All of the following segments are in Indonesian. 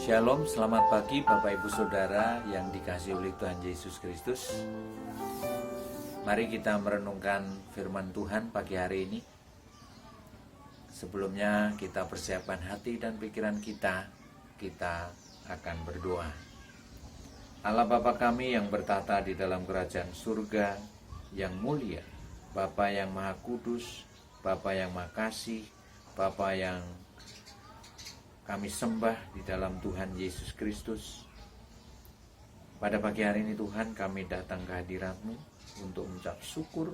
Shalom, selamat pagi Bapak Ibu Saudara yang dikasihi oleh Tuhan Yesus Kristus. Mari kita merenungkan firman Tuhan pagi hari ini. Sebelumnya kita persiapkan hati dan pikiran kita akan berdoa. Allah Bapa kami yang bertata di dalam kerajaan surga yang mulia, Bapa yang Maha Kudus, Bapa yang Maha Kasih, Bapa yang kami sembah di dalam Tuhan Yesus Kristus. Pada pagi hari ini Tuhan, kami datang ke hadirat-Mu untuk mengucap syukur.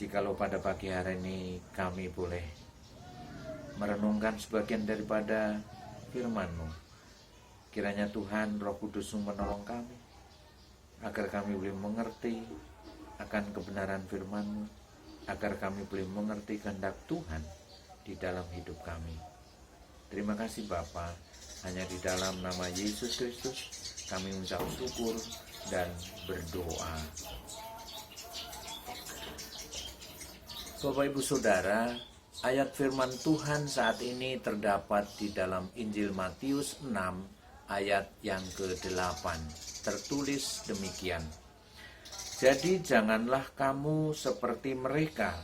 Jikalau pada pagi hari ini kami boleh merenungkan sebagian daripada firman-Mu, kiranya Tuhan Roh Kudus-Mu menolong kami, agar kami boleh mengerti akan kebenaran firman-Mu, agar kami boleh mengerti kehendak Tuhan di dalam hidup kami. Terima kasih Bapa, hanya di dalam nama Yesus Kristus kami mengucap syukur dan berdoa. Bapak Ibu Saudara, ayat firman Tuhan saat ini terdapat di dalam Injil Matius 6 ayat yang ke-8. Tertulis demikian. Jadi janganlah kamu seperti mereka,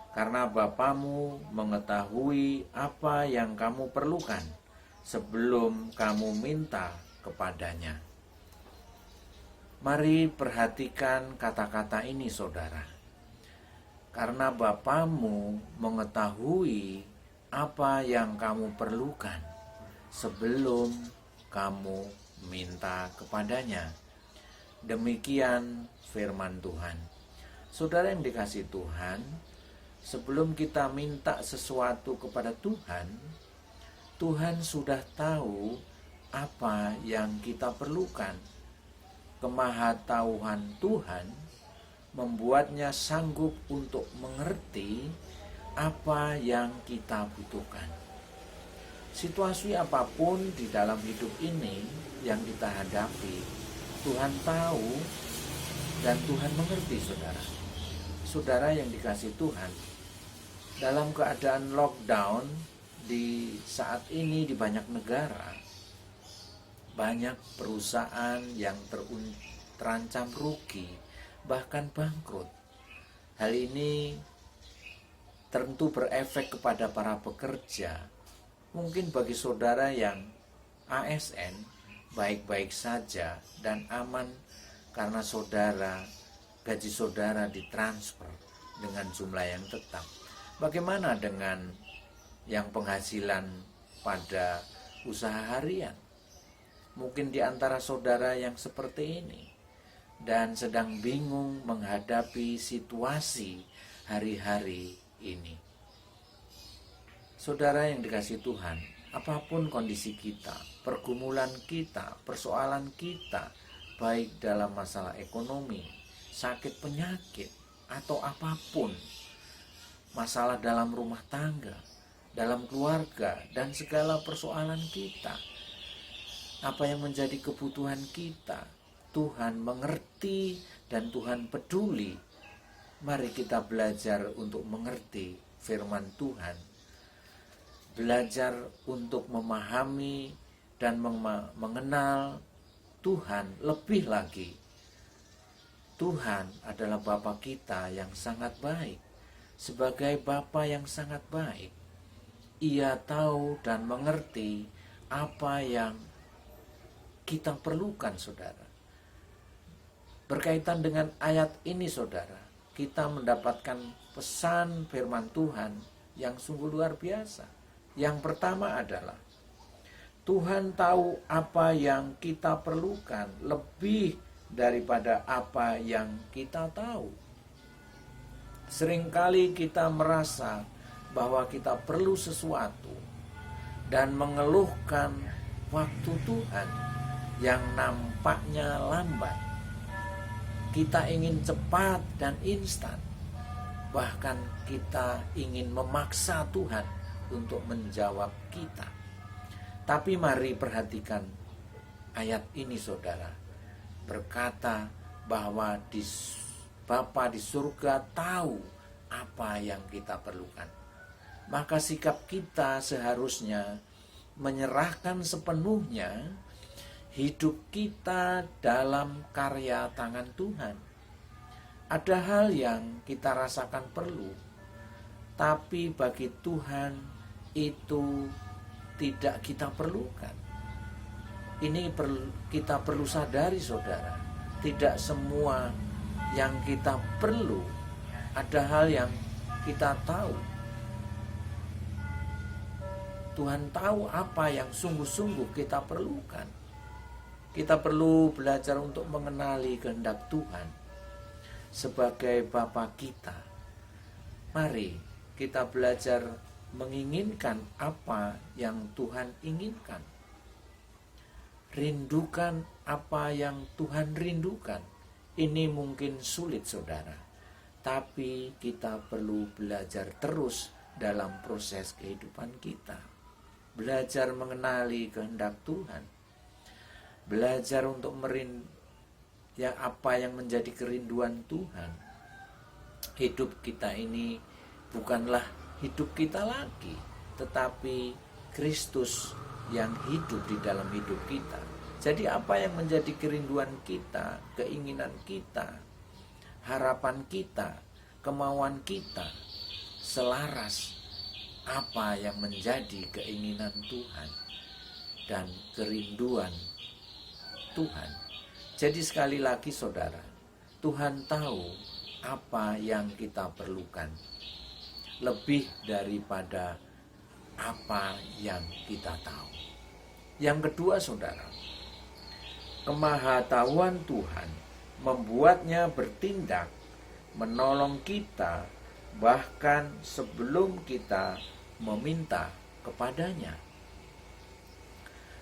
karena Bapamu mengetahui apa yang kamu perlukan sebelum kamu minta kepadanya. Mari perhatikan kata-kata ini saudara. Karena Bapamu mengetahui apa yang kamu perlukan sebelum kamu minta kepadanya. Demikian firman Tuhan. Saudara yang dikasihi Tuhan, sebelum kita minta sesuatu kepada Tuhan, Tuhan sudah tahu apa yang kita perlukan. Kemahatauan Tuhan membuatnya sanggup untuk mengerti apa yang kita butuhkan. Situasi apapun di dalam hidup ini yang kita hadapi, Tuhan tahu dan Tuhan mengerti saudara. Saudara yang dikasihi Tuhan, dalam keadaan lockdown di saat ini di banyak negara, banyak perusahaan yang terancam rugi, bahkan bangkrut. Hal ini tentu berefek kepada para pekerja. Mungkin bagi saudara yang ASN baik-baik saja dan aman karena gaji saudara ditransfer dengan jumlah yang tetap. Bagaimana dengan yang penghasilan pada usaha harian? Mungkin di antara saudara yang seperti ini dan sedang bingung menghadapi situasi hari-hari ini. Saudara yang dikasihi Tuhan, apapun kondisi kita, pergumulan kita, persoalan kita, baik dalam masalah ekonomi, sakit penyakit, atau apapun, masalah dalam rumah tangga, dalam keluarga, dan segala persoalan kita, apa yang menjadi kebutuhan kita, Tuhan mengerti dan Tuhan peduli. Mari kita belajar untuk mengerti firman Tuhan, belajar untuk memahami dan mengenal Tuhan lebih lagi. Tuhan adalah Bapa kita yang sangat baik. Sebagai Bapa yang sangat baik, Ia tahu dan mengerti apa yang kita perlukan saudara. Berkaitan dengan ayat ini saudara, kita mendapatkan pesan firman Tuhan yang sungguh luar biasa. Yang pertama adalah Tuhan tahu apa yang kita perlukan lebih daripada apa yang kita tahu. Seringkali kita merasa bahwa kita perlu sesuatu dan mengeluhkan waktu Tuhan yang nampaknya lambat. Kita ingin cepat dan instan. Bahkan kita ingin memaksa Tuhan untuk menjawab kita. Tapi mari perhatikan ayat ini saudara. Berkata bahwa Bapa di surga tahu apa yang kita perlukan. Maka sikap kita seharusnya menyerahkan sepenuhnya hidup kita dalam karya tangan Tuhan. Ada hal yang kita rasakan perlu, tapi bagi Tuhan itu tidak kita perlukan. Ini kita perlu sadari, saudara. Tidak semua yang kita perlu. Ada hal yang kita tahu. Tuhan tahu apa yang sungguh-sungguh kita perlukan. Kita perlu belajar untuk mengenali kehendak Tuhan sebagai Bapa kita. Mari kita belajar menginginkan apa yang Tuhan inginkan. Rindukan apa yang Tuhan rindukan. Ini mungkin sulit, saudara, tapi kita perlu belajar terus dalam proses kehidupan kita. Belajar mengenali kehendak Tuhan. Belajar untuk apa yang menjadi kerinduan Tuhan. Hidup kita ini bukanlah hidup kita lagi, tetapi Kristus yang hidup di dalam hidup kita. Jadi apa yang menjadi kerinduan kita, keinginan kita, harapan kita, kemauan kita, selaras apa yang menjadi keinginan Tuhan dan kerinduan Tuhan. Jadi sekali lagi, saudara, Tuhan tahu apa yang kita perlukan lebih daripada apa yang kita tahu. Yang kedua, saudara, kemahatauan Tuhan membuatnya bertindak menolong kita bahkan sebelum kita meminta kepadanya.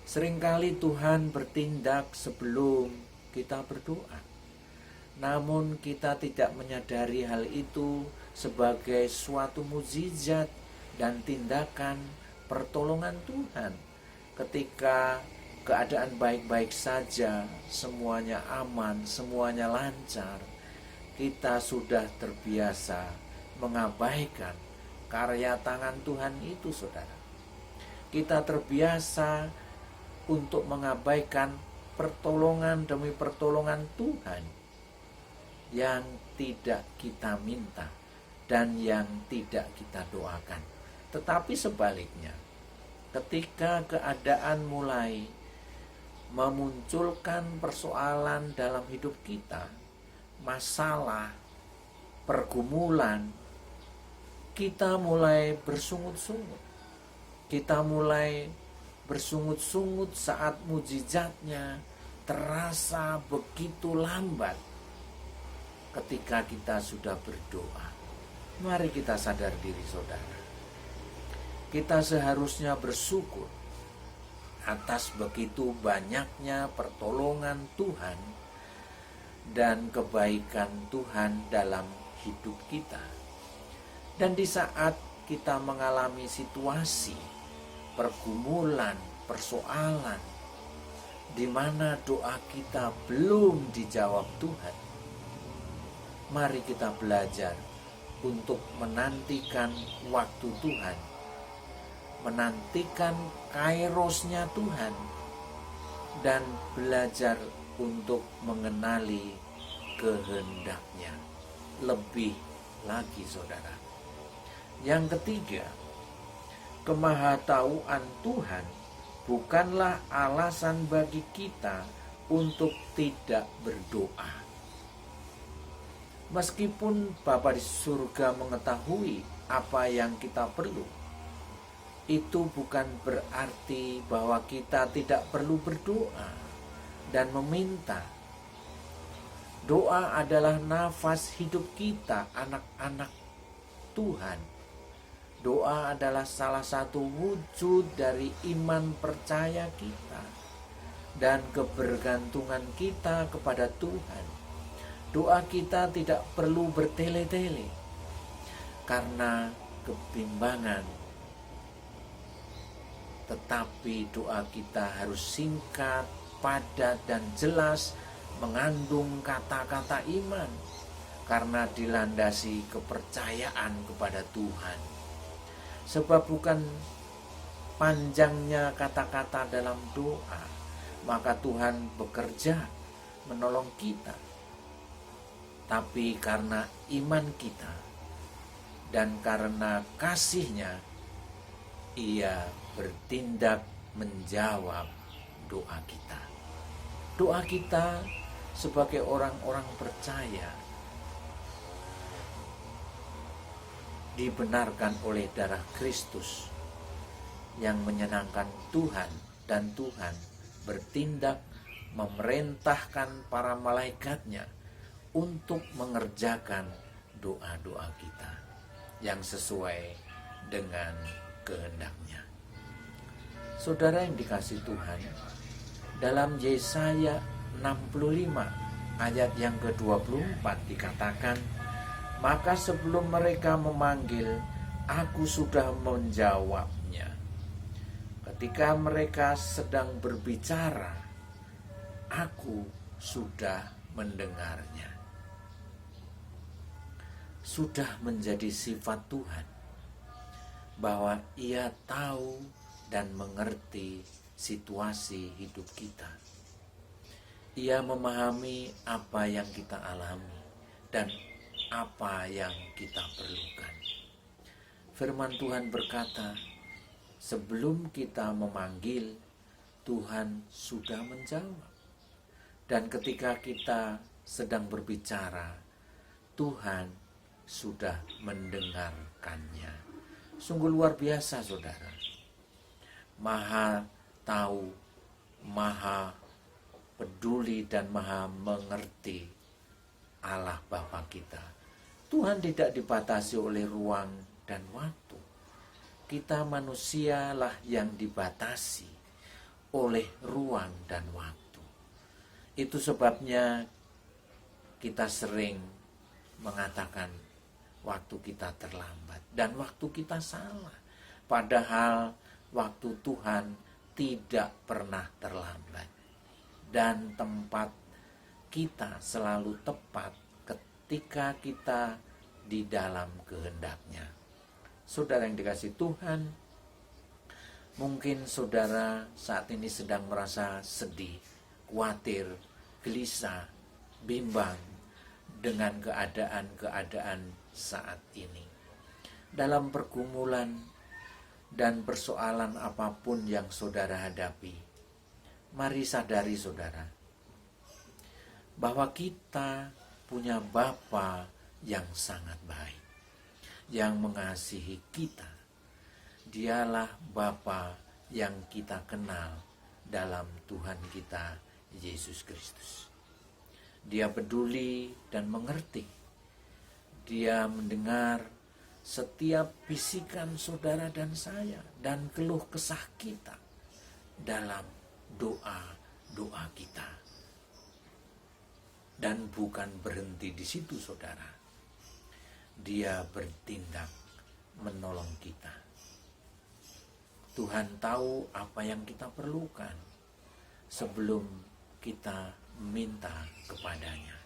Seringkali Tuhan bertindak sebelum kita berdoa. Namun kita tidak menyadari hal itu sebagai suatu mukjizat dan tindakan pertolongan Tuhan. Ketika keadaan baik-baik saja, semuanya aman, semuanya lancar, kita sudah terbiasa mengabaikan karya tangan Tuhan itu, saudara. Kita terbiasa untuk mengabaikan pertolongan demi pertolongan Tuhan yang tidak kita minta dan yang tidak kita doakan. Tetapi sebaliknya, ketika keadaan mulai memunculkan persoalan dalam hidup kita, masalah, pergumulan, kita mulai bersungut-sungut. Kita mulai bersungut-sungut saat mukjizatnya terasa begitu lambat ketika kita sudah berdoa. Mari kita sadar diri, saudara. Kita seharusnya bersyukur atas begitu banyaknya pertolongan Tuhan dan kebaikan Tuhan dalam hidup kita. Dan di saat kita mengalami situasi, pergumulan, persoalan, di mana doa kita belum dijawab Tuhan, mari kita belajar untuk menantikan waktu Tuhan, menantikan kairosnya Tuhan, dan belajar untuk mengenali kehendaknya lebih lagi, saudara. Yang ketiga, kemahatauan Tuhan bukanlah alasan bagi kita untuk tidak berdoa. Meskipun Bapa di surga mengetahui apa yang kita perlu, itu bukan berarti bahwa kita tidak perlu berdoa dan meminta. Doa adalah nafas hidup kita, anak-anak Tuhan. Doa adalah salah satu wujud dari iman percaya kita dan kebergantungan kita kepada Tuhan. Doa kita tidak perlu bertele-tele karena kebimbangan, tetapi doa kita harus singkat, padat, dan jelas, mengandung kata-kata iman karena dilandasi kepercayaan kepada Tuhan. Sebab bukan panjangnya kata-kata dalam doa, maka Tuhan bekerja menolong kita. Tapi karena iman kita dan karena kasih-Nya, Ia bertindak menjawab doa kita. Doa kita sebagai orang-orang percaya dibenarkan oleh darah Kristus yang menyenangkan Tuhan, dan Tuhan bertindak memerintahkan para malaikatnya untuk mengerjakan doa-doa kita yang sesuai dengan kehendak-Nya. Saudara yang dikasihi Tuhan, dalam Yesaya 65 ayat yang ke-24 dikatakan, maka sebelum mereka memanggil, aku sudah menjawabnya. Ketika mereka sedang berbicara, aku sudah mendengarnya. Sudah menjadi sifat Tuhan bahwa Ia tahu dan mengerti situasi hidup kita. Ia memahami apa yang kita alami dan apa yang kita perlukan. Firman Tuhan berkata, sebelum kita memanggil, Tuhan sudah menjawab. Dan ketika kita sedang berbicara, Tuhan sudah mendengarkannya. Sungguh luar biasa, saudara. Maha tahu, maha peduli, dan maha mengerti Allah Bapa kita. Tuhan tidak dibatasi oleh ruang dan waktu. Kita manusialah yang dibatasi oleh ruang dan waktu. Itu sebabnya kita sering mengatakan waktu kita terlambat dan waktu kita salah. Padahal waktu Tuhan tidak pernah terlambat. Dan tempat kita selalu tepat ketika kita di dalam kehendak-Nya. Saudara yang dikasihi Tuhan, mungkin saudara saat ini sedang merasa sedih, khawatir, gelisah, bimbang dengan keadaan-keadaan saat ini. Dalam pergumulan dan persoalan apapun yang saudara hadapi, mari sadari saudara, bahwa kita punya Bapa yang sangat baik, yang mengasihi kita. Dialah Bapa yang kita kenal dalam Tuhan kita Yesus Kristus. Dia peduli dan mengerti. Dia mendengar setiap bisikan saudara dan saya dan keluh kesah kita dalam doa-doa kita. Dan bukan berhenti di situ, saudara. Dia bertindak menolong kita. Tuhan tahu apa yang kita perlukan sebelum kita minta kepadanya.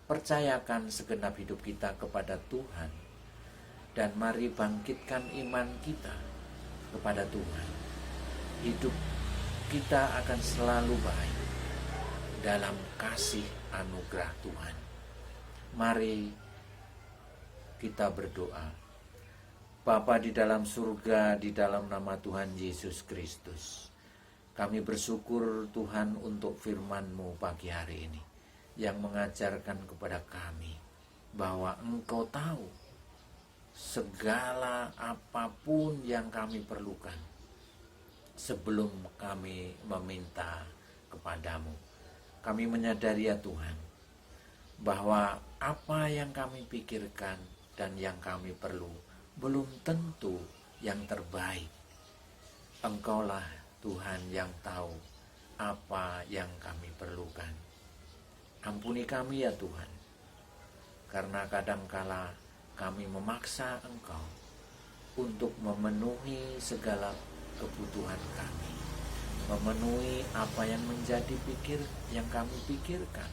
Percayakan segenap hidup kita kepada Tuhan, dan mari bangkitkan iman kita kepada Tuhan. Hidup kita akan selalu baik dalam kasih anugerah Tuhan. Mari kita berdoa. Bapa di dalam surga, di dalam nama Tuhan Yesus Kristus, kami bersyukur Tuhan untuk firman-Mu pagi hari ini, yang mengajarkan kepada kami bahwa Engkau tahu segala apapun yang kami perlukan sebelum kami meminta kepadamu. Kami menyadari ya Tuhan, bahwa apa yang kami pikirkan dan yang kami perlu belum tentu yang terbaik. Engkaulah Tuhan yang tahu apa yang kami perlukan. Ampuni kami ya Tuhan, karena kadangkala kami memaksa Engkau untuk memenuhi segala kebutuhan kami, memenuhi apa yang menjadi yang kami pikirkan,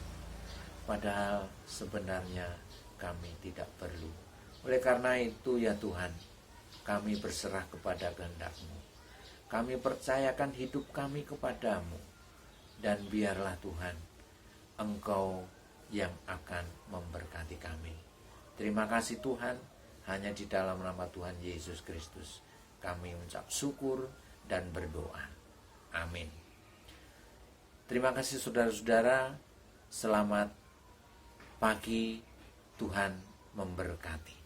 padahal sebenarnya kami tidak perlu. Oleh karena itu ya Tuhan, kami berserah kepada kehendak-Mu. Kami percayakan hidup kami kepadamu. Dan biarlah Tuhan, Engkau yang akan memberkati kami. Terima kasih Tuhan, hanya di dalam nama Tuhan Yesus Kristus kami mengucap syukur dan berdoa. Amin. Terima kasih saudara-saudara, selamat pagi, Tuhan memberkati.